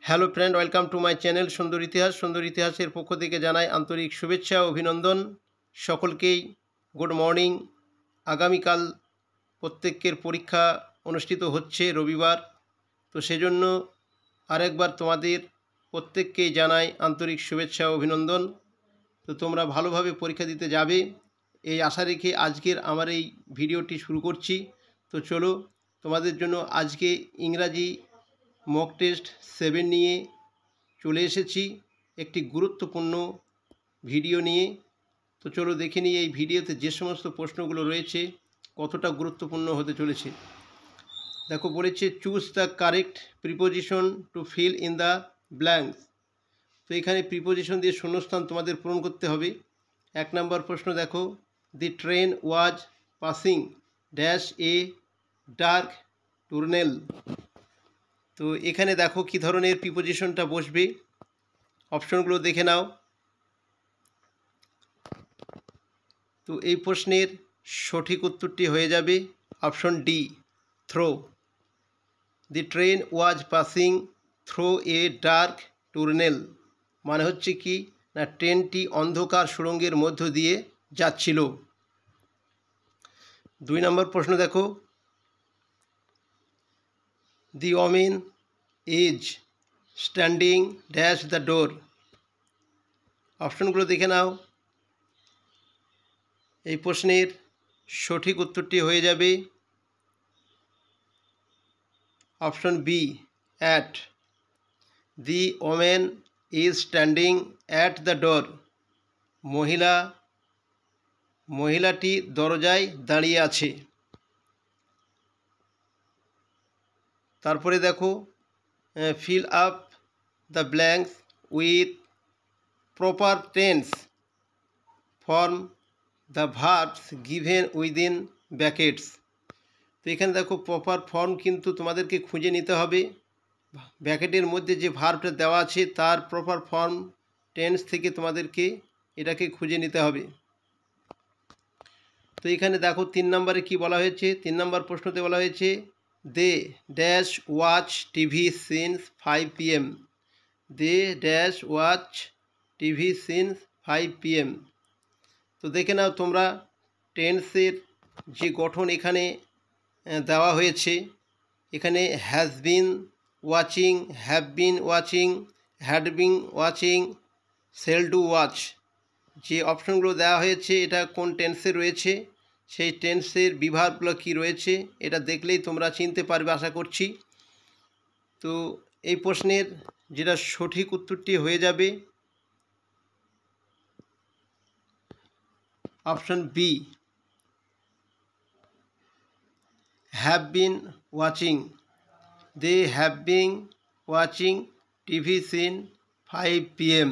Hello friend, welcome to my channel সুন্দর ইতিহাস। সুন্দর ইতিহাসের পক্ষ থেকে জানাই আন্তরিক শুভেচ্ছা ও অভিনন্দন সকলকেই। Good morning. আগামীকাল প্রত্যেকের পরীক্ষা অনুষ্ঠিত হচ্ছে রবিবার, তো সেজন্য আরেকবার তোমাদের প্রত্যেককেই জানাই আন্তরিক শুভেচ্ছা ও অভিনন্দন। তো তোমরা ভালোভাবে পরীক্ষা দিতে যাবে এই আশা রেখে আজকের আমার এই ভিডিওটি শুরু করছি। তো চলো, তোমাদের জন্য আজকে ইংরাজি মক টেস্ট 7 নিয়ে চলে এসেছি একটি গুরুত্বপূর্ণ ভিডিও নিয়ে। তো চলো দেখে নিই এই ভিডিওতে যে সমস্ত প্রশ্নগুলো রয়েছে কতটা গুরুত্বপূর্ণ হতে চলেছে। দেখো, বলেছে choose the correct preposition two feel in the blanks. তো এখানে প্রিপোজিশন দিয়ে শূন্যস্থান তোমাদের পূরণ করতে হবে। 1 নম্বর প্রশ্ন দেখো, the train was passing dash a dark tunnel. তো এখানে দেখো কী ধরনের প্রিপোজিশনটা বসবে, অপশনগুলো দেখে নাও। তো এই প্রশ্নের সঠিক উত্তরটি হয়ে যাবে option D, through. The train was passing through a dark tunnel মানে হচ্ছে কি না, ট্রেনটি অন্ধকার সুড়ঙ্গের মধ্য দিয়ে যাচ্ছিল। 2 নম্বর প্রশ্ন দেখো, the woman is standing dash the door. অপশনগুলো দেখে নাও। এই প্রশ্নের সঠিক উত্তরটি হয়ে যাবে option B, at. The woman is standing at the door. মহিলাটি দরজায় দাঁড়িয়ে আছে। তারপরে দেখো, fill up the blanks with proper tense form the verbs given within brackets. তো এখানে দেখো প্রপার ফর্ম কিন্তু তোমাদেরকে খুঁজে নিতে হবে। ব্র্যাকেটের মধ্যে যে ভার্বটা দেওয়া আছে তার প্রপার ফর্ম টেন্স থেকে তোমাদেরকে এটাকে খুঁজে নিতে হবে। তো এখানে দেখো 3 নম্বরে কি বলা হয়েছে। 3 নম্বর প্রশ্নতে বলা হয়েছে they dash watch TV since 5 PM। They dash watch TV since 5 PM। তো দেখে নাও তোমরা টেন্সের যে গঠন এখানে দেওয়া হয়েছে। এখানে has been watching, have been watching, had been watching, shall to watch, যে অপশনগুলো দেওয়া হয়েছে এটা কোন টেন্সে রয়েছে, সেই টেন্সের বিভাগগুলো কী রয়েছে এটা দেখলেই তোমরা চিনতে পারবে আশা করছি। তো এই প্রশ্নের যেটা সঠিক উত্তরটি হয়ে যাবে option B, have been watching. They have been watching TV since 5 PM।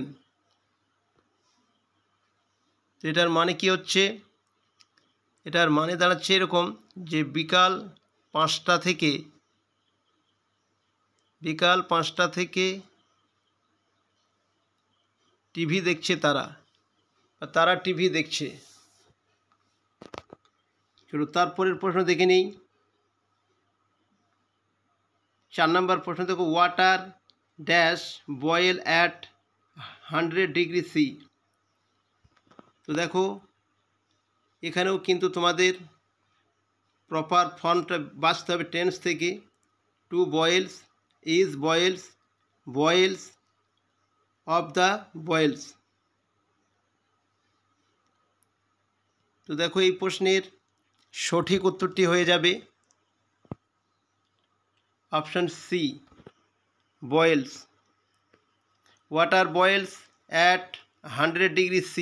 তো এটার মানে কি হচ্ছে, এটার মানে দাঁড়াচ্ছে এরকম যে বিকাল 5টা থেকে টিভি দেখছে তারা টিভি দেখছে। চলো তারপরের প্রশ্ন দেখে নিই। 4 নম্বর প্রশ্ন দেখো, water dash boil at 100° C। তো দেখো এখানেও কিন্তু তোমাদের প্রপার ফর্মটা বাঁচতে হবে টেন্স থেকে। To boils, is boils, boils, of the boils. তো দেখো এই প্রশ্নের সঠিক উত্তরটি হয়ে যাবে option C, boils. Water boils at 100° C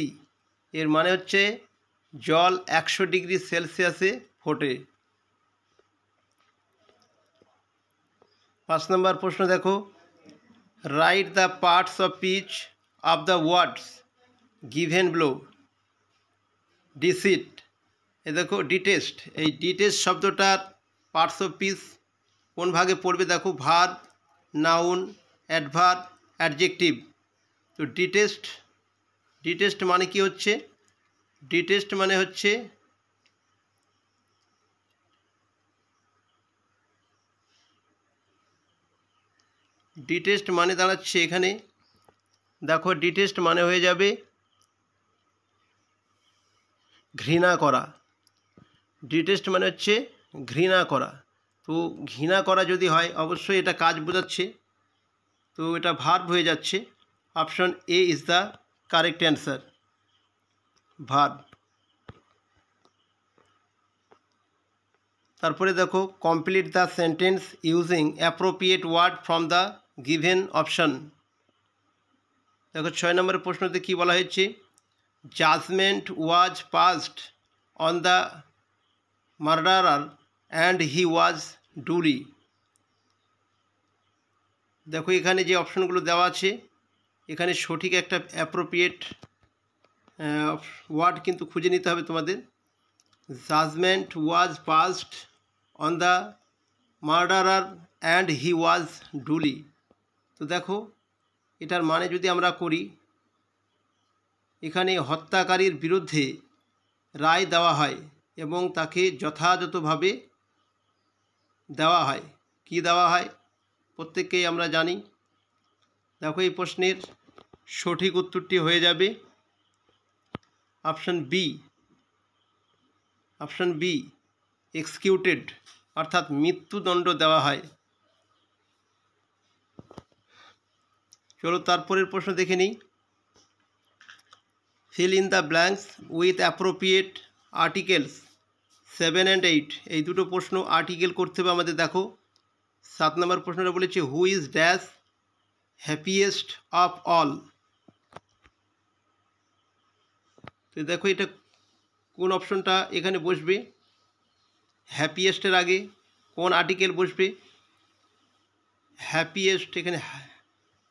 এর মানে হচ্ছে জল 100°C ফোটে। 5 নম্বর প্রশ্ন দেখো, write the parts of speech of the words given below. Deceit, এ দেখো ডিটেস্ট, এই ডিটেস্ট শব্দটার পার্টস অফ স্পিচ কোন ভাগে পড়বে দেখো, ভার্ব, নাউন, অ্যাডভার্ব, অ্যাডজেক্টিভ। তো ডিটেস্ট মানে কি হচ্ছে, ডিটেস্ট মানে হচ্ছে ডিটেস্ট মানে দাঁড়াচ্ছে এখানে দেখো, ডিটেস্ট মানে হয়ে যাবে ঘৃণা করা। ডিটেস্ট মানে হচ্ছে ঘৃণা করা। তো ঘৃণা করা যদি হয় অবশ্যই এটা কাজ বোঝাচ্ছে, তো এটা ভার্ব হয়ে যাচ্ছে। Option A is the correct answer, verb. তারপরে দেখো, complete the sentence using appropriate word from the given option. দেখো 6 নম্বরের প্রশ্নতে কী বলা হয়েছে, judgement was passed on the murderer and he was duly. দেখো এখানে যে অপশনগুলো দেওয়া আছে, এখানে সঠিক একটা অ্যাপ্রোপ্রিয়েট ওয়ার্ড কিন্তু খুঁজে নিতে হবে তোমাদের। Judgement was passed on the murderer and he was duly. তো দেখো এটার মানে যদি আমরা করি, এখানে হত্যাকারীর বিরুদ্ধে রায় দেওয়া হয় এবং তাকে যথাযথভাবে দেওয়া হয়। কি দেওয়া হয় প্রত্যেককেই আমরা জানি। দেখো এই প্রশ্নের সঠিক উত্তরটি হয়ে যাবে option B. Option B, executed, অর্থাৎ মৃত্যুদণ্ড দেওয়া হয়। চলো তারপরের প্রশ্ন দেখে নিই। Fill in the blanks with appropriate articles 7 and 8। এই দুটো প্রশ্ন আর্টিকেল করতে হবে আমাদের। দেখো 7 নম্বর প্রশ্নটা বলেছে, who is dash happiest of all. তো দেখো এটা কোন অপশনটা এখানে বসবে, হ্যাপিয়েস্টের আগে কোন আর্টিকেল বসবে। হ্যাপিয়েস্ট, এখানে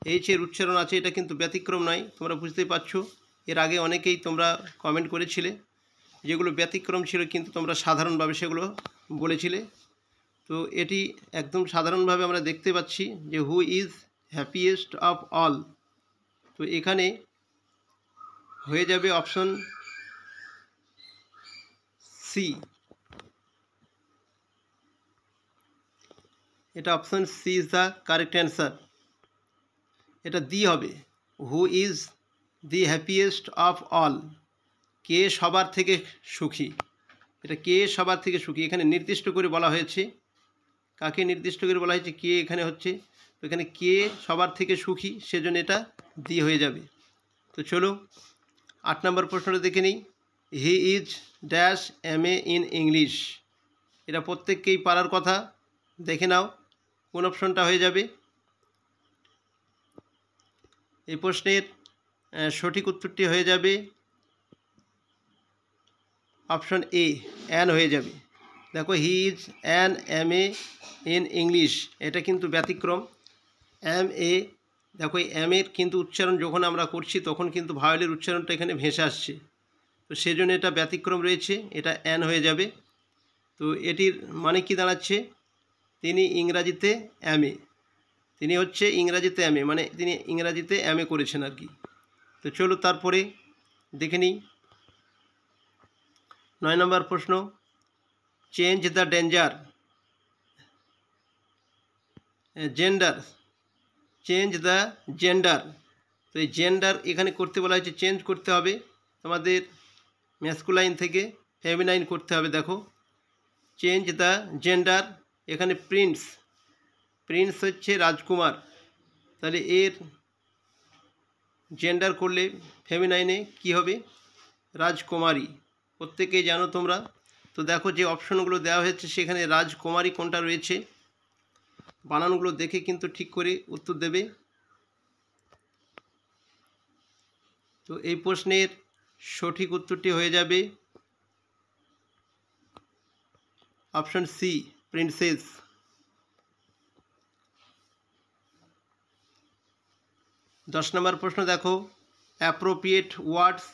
এইচের উচ্চারণ আছে, এটা কিন্তু ব্যতিক্রম নয়, তোমরা বুঝতেই পারছো। এর আগে অনেকেই তোমরা কমেন্ট করেছিলে, যেগুলো ব্যতিক্রম ছিল কিন্তু তোমরা সাধারণভাবে সেগুলো বলেছিলে। তো এটি একদম সাধারণভাবে আমরা দেখতে পাচ্ছি যে who is happiest of all. তো এখানে হয়ে যাবে অপশন সি। এটা option C is the correct answer. এটা দি হবে, who is the happiest of all. কে সবার থেকে সুখী, এটা কে সবার থেকে সুখী এখানে নির্দিষ্ট করে বলা হয়েছে। কাকে নির্দিষ্ট করে বলা হয়েছে, কে এখানে হচ্ছে। তো এখানে কে সবার থেকে সুখী, সেজন্য এটা দি হয়ে যাবে। তো চলো 8 নম্বর প্রশ্নটা দেখে নিই। He is dash MA in English. এটা প্রত্যেককেই পারার কথা, দেখে নাও কোন অপশনটা হয়ে যাবে। এই প্রশ্নের সঠিক উত্তরটি হয়ে যাবে অপশন এ, অ্যান হয়ে যাবে। দেখো he is an MA in English, এটা কিন্তু ব্যতিক্রম। MA, দেখো এই এর কিন্তু উচ্চারণ যখন আমরা করছি তখন কিন্তু ভাওয়েলের উচ্চারণটা এখানে ভেসে আসছে, তো সেজন্য এটা ব্যতিক্রম রয়েছে, এটা অ্যান হয়ে যাবে। তো এটির মানে কি দাঁড়াচ্ছে, তিনি ইংরাজিতে MA, তিনি হচ্ছে ইংরাজিতে MA, মানে তিনি ইংরাজিতে MA করেছেন আর কি। তো চলো তারপরে দেখে নিই 9 নম্বর প্রশ্ন, change the danger gender, change the gender. তো এই জেন্ডার এখানে করতে বলা হয়েছে, চেঞ্জ করতে হবে তোমাদের ম্যাসকুলাইন থেকে ফেমিনাইন করতে হবে। দেখো চেঞ্জ দ্য জেন্ডার, এখানে প্রিন্স, প্রিন্স হচ্ছে রাজকুমার, তাহলে এর জেন্ডার করলে ফেমিনাইনে কি হবে, রাজকুমারী। প্রত্যেকেই জানো তোমরা। তো দেখো যে অপশনগুলো দেওয়া হয়েছে সেখানে রাজকুমারী কোনটা রয়েছে, বানানগুলো দেখে কিন্তু ঠিক করে উত্তর দেবে। তো এই প্রশ্নের সঠিক উত্তরটি হয়ে যাবে অপশন সি, প্রিন্সেস। 10 নম্বর প্রশ্ন দেখো, appropriate words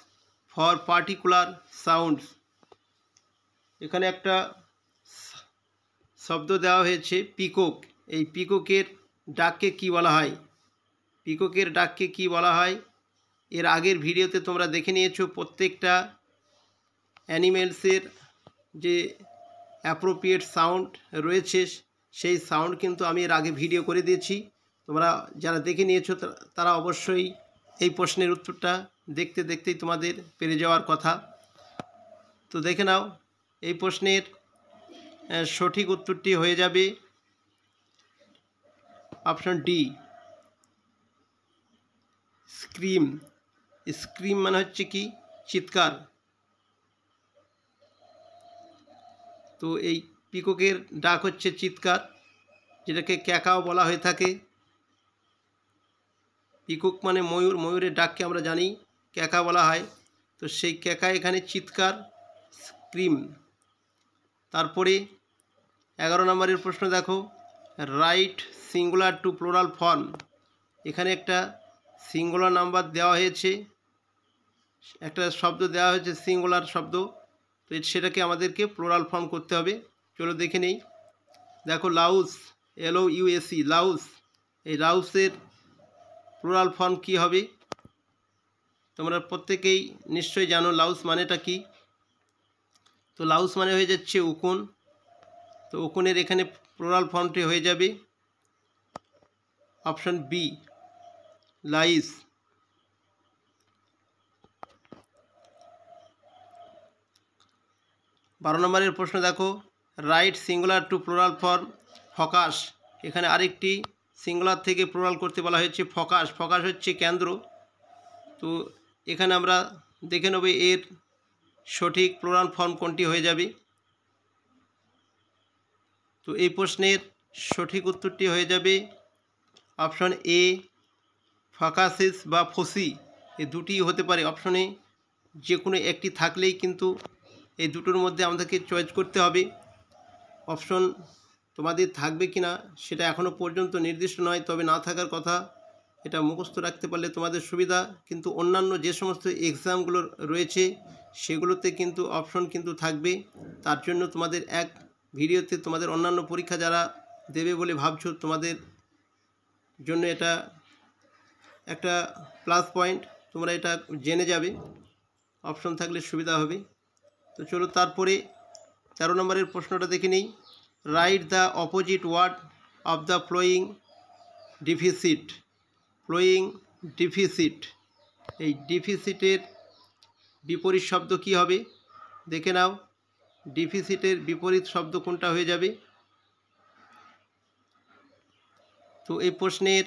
for particular sounds. এখানে একটা শব্দ দেওয়া হয়েছে পিকক। এই পিককের ডাককে কি বলা হয়, পিককের ডাককে কি বলা হয়, এর আগের ভিডিওতে তোমরা দেখে নিয়েছো প্রত্যেকটা অ্যানিমেলসের যে অ্যাপ্রোপ্রিয়েট সাউন্ড রয়েছে সেই সাউন্ড কিন্তু আমি এর আগে ভিডিও করে দিয়েছি, তোমরা যারা দেখে নিয়েছো তারা অবশ্যই এই প্রশ্নের উত্তরটা দেখতে দেখতেই তোমাদের পেরে যাওয়ার কথা। তো দেখে নাও, এই প্রশ্নের সঠিক উত্তরটি হয়ে যাবে অপশন ডি, স্ক্রিম। স্ক্রিম মানে হচ্ছে কি চিৎকার। তো এই পিককের ডাক হচ্ছে চিৎকার, যেটাকে ক্যাকাও বলা হয়ে থাকে। পিকক মানে ময়ূর, ময়ূরের ডাককে আমরা জানি ক্যাকা বলা হয়। তো সেই ক্যাকা এখানে চিৎকার, স্ক্রিম। তারপরে 11 নম্বরের প্রশ্ন দেখো, right singular to plural form. এখানে একটা সিঙ্গুলার নাম্বার দেওয়া হয়েছে, একটা শব্দ দেওয়া হয়েছে সিঙ্গুলার শব্দ, তো সেটাকে আমাদেরকে প্লুরাল ফর্ম করতে হবে। চলো দেখে নেই। দেখো লাউস, LOUSE, লাউস। এই লাউসের প্লুরাল ফর্ম কি হবে? তোমরা প্রত্যেকেই নিশ্চয়ই জানো লাউস মানেটা কি। তো লাউস মানে হয়ে যাচ্ছে উকুন। তো উকুনের এখানে প্লুরাল ফর্মটি হয়ে যাবে অপশন বি, লাইস। বারো নম্বরের প্রশ্ন দেখো, right singular to plural form focus. এখানে আরেকটি সিঙ্গুলার থেকে প্লুরাল করতে বলা হয়েছে ফোকাস। ফোকাস হচ্ছে কেন্দ্র। তো এখানে আমরা দেখে নেব এর সঠিক প্লুরাল ফর্ম কোনটি হয়ে যাবে। তো এই প্রশ্নের সঠিক উত্তরটি হয়ে যাবে অপশন এ, ফোকাসিস বা ফসি। এই দুটি হতে পারে, অপশনে যে কোনো একটি থাকলেই কিন্তু এই দুটোর মধ্যে আমাদেরকে চয়েস করতে হবে। অপশন তোমাদের থাকবে কি না সেটা এখনও পর্যন্ত নির্দিষ্ট নয়, তবে না থাকার কথা। এটা মুখস্থ রাখতে পারলে তোমাদের সুবিধা। কিন্তু অন্যান্য যে সমস্ত এক্সামগুলো রয়েছে সেগুলোতে কিন্তু অপশন কিন্তু থাকবে। তার জন্য তোমাদের এক ভিডিওতে তোমাদের অন্যান্য পরীক্ষা যারা দেবে বলে ভাবছো তোমাদের জন্য এটা একটা প্লাস পয়েন্ট, তোমরা এটা জেনে যাবে, অপশন থাকলে সুবিধা হবে। তো চলো তারপরে 13 নম্বরের প্রশ্নটা দেখে নিই। Write the opposite word of the following deficit. Following deficit, এই ডিফিসিটের বিপরীত শব্দ কি হবে দেখে নাও। ডিফিসিটের বিপরীত শব্দ কোনটা হয়ে যাবে? তো এই প্রশ্নের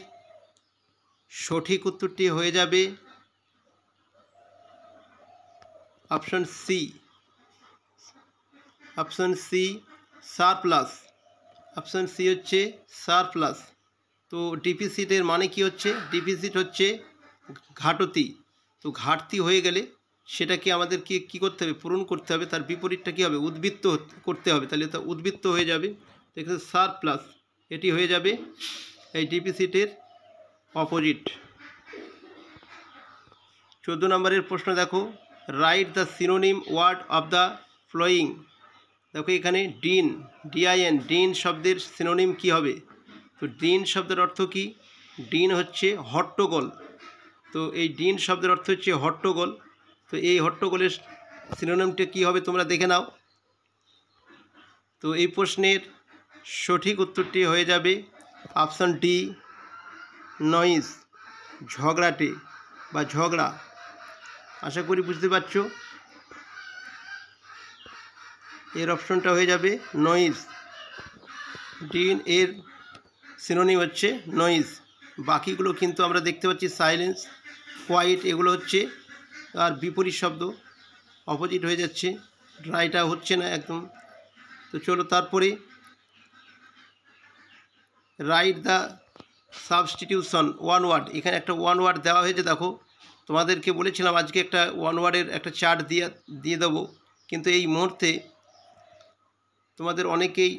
সঠিক উত্তরটি হয়ে যাবে option C, option C, surplus. Option C হচ্ছে সারপ্লাস। তো ডিফিসিটের মানে কি হচ্ছে? ডিফিসিট হচ্ছে ঘাটতি। তো ঘাটতি হয়ে গেলে সেটাকে আমাদেরকে কী করতে হবে? পূরণ করতে হবে। তার বিপরীতটা কী হবে? উদ্বৃত্ত করতে হবে। তাহলে তা উদ্বৃত্ত হয়ে যাবে। দেখতে সারপ্লাস এটি হয়ে যাবে এই ডিফিসিটের অপোজিট। 14 নম্বরের প্রশ্ন দেখো, write the synonym word of the following. দেখো এখানে ডিন, DIN, ডিন শব্দের সিনোনিম কি হবে? তো ডিন শব্দের অর্থ কি? ডিন হচ্ছে হট্টগোল। তো এই ডিন শব্দের অর্থ হচ্ছে হট্টগোল। তো এই হট্টগোলের সিনোনিমটা কী হবে তোমরা দেখে নাও। তো এই প্রশ্নের সঠিক উত্তরটি হয়ে যাবে অপশন ডি, নয়েজ, ঝগড়াটে বা ঝগড়া। আশা করি বুঝতে পারছো। এর অপশনটা হয়ে যাবে নয়েজ। ডিন এর সিনোনিম হচ্ছে নয়েজ। বাকিগুলো কিন্তু আমরা দেখতে পাচ্ছি সাইলেন্স, কোয়াইট, এগুলো হচ্ছে আর বিপরীত শব্দ, অপোজিট হয়ে যাচ্ছে, ড্রাইটা হচ্ছে না একদম। তো চলো তারপরে write the substitution one word. এখানে একটা ওয়ান ওয়ার্ড দেওয়া হয়েছে। দেখো তোমাদেরকে বলেছিলাম আজকে একটা ওয়ান ওয়ার্ডের একটা চার্ট দিয়ে দেবো, কিন্তু এই মুহূর্তে তোমাদের অনেকেই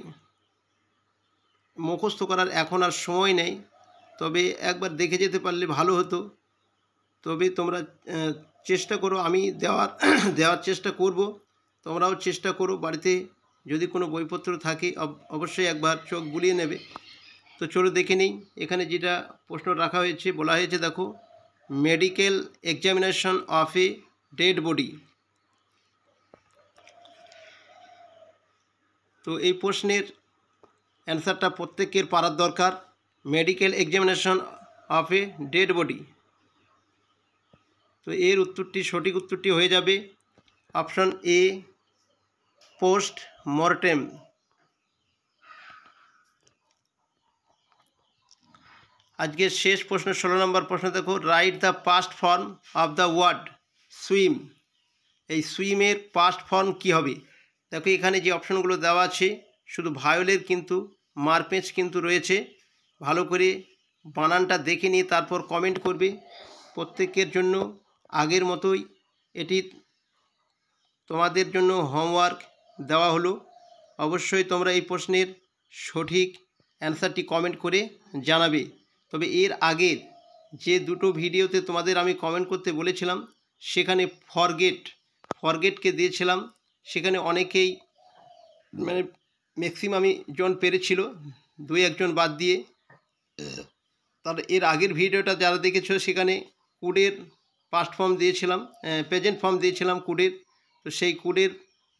মুখস্থ করার এখন আর সময় নেই, তবে একবার দেখে যেতে পারলে ভালো হতো। তবে তোমরা চেষ্টা করো, আমি দেওয়ার চেষ্টা করব, তোমরাও চেষ্টা করো। বাড়িতে যদি কোনো বইপত্র থাকে অবশ্যই একবার চোখ বুলিয়ে নেবে। তো চলো দেখে নিই। এখানে যেটা প্রশ্ন রাখা হয়েছে, বলা হয়েছে দেখো, medical examination of a dead body. তো এই প্রশ্নের অ্যান্সারটা প্রত্যেকের পারার দরকার। Medical examination of a dead body. তো এর উত্তরটি, সঠিক উত্তরটি হয়ে যাবে অপশন এ, পোস্ট মর্টেম। আজকের শেষ প্রশ্ন 16 নম্বর প্রশ্ন দেখো, write the past form of the word swim. এই সুইমের পাস্ট ফর্ম কি হবে? দেখো এখানে যে অপশনগুলো দেওয়া আছে শুধু ভায়োলের কিন্তু মারপেঁচ কিন্তু রয়েছে। ভালো করে বানানটা দেখে নিয়ে তারপর কমেন্ট করবে। প্রত্যেকের জন্য আগের মতোই এটি তোমাদের জন্য হোমওয়ার্ক দেওয়া হলো। অবশ্যই তোমরা এই প্রশ্নের সঠিক অ্যান্সারটি কমেন্ট করে জানাবে। তবে এর আগের যে দুটো ভিডিওতে তোমাদের আমি কমেন্ট করতে বলেছিলাম সেখানে ফরগেটকে দিয়েছিলাম, সেখানে অনেকেই মানে ম্যাক্সিমামই জন পেরেছিল, 2-1 জন বাদ দিয়ে। তাহলে এর আগের ভিডিওটা যারা দেখেছো সেখানে কুডের পাস্ট ফর্ম দিয়েছিলাম, প্রেজেন্ট ফর্ম দিয়েছিলাম কুডের। তো সেই কুডের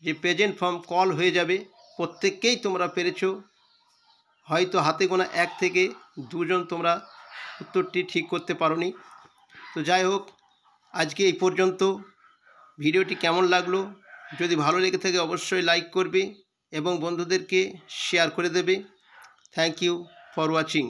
যে প্রেজেন্ট ফর্ম কল হয়ে যাবে, প্রত্যেককেই তোমরা পেরেছো। হয়তো হাতে গোনা 1 থেকে 2 জন তোমরা উত্তরটি ঠিক করতে পারোনি। তো যাই হোক, আজকে এই পর্যন্ত। ভিডিওটি কেমন লাগলো? যদি ভালো লেগে থাকে অবশ্যই লাইক করবে এবং বন্ধুদেরকে শেয়ার করে দেবে। Thank you for watching.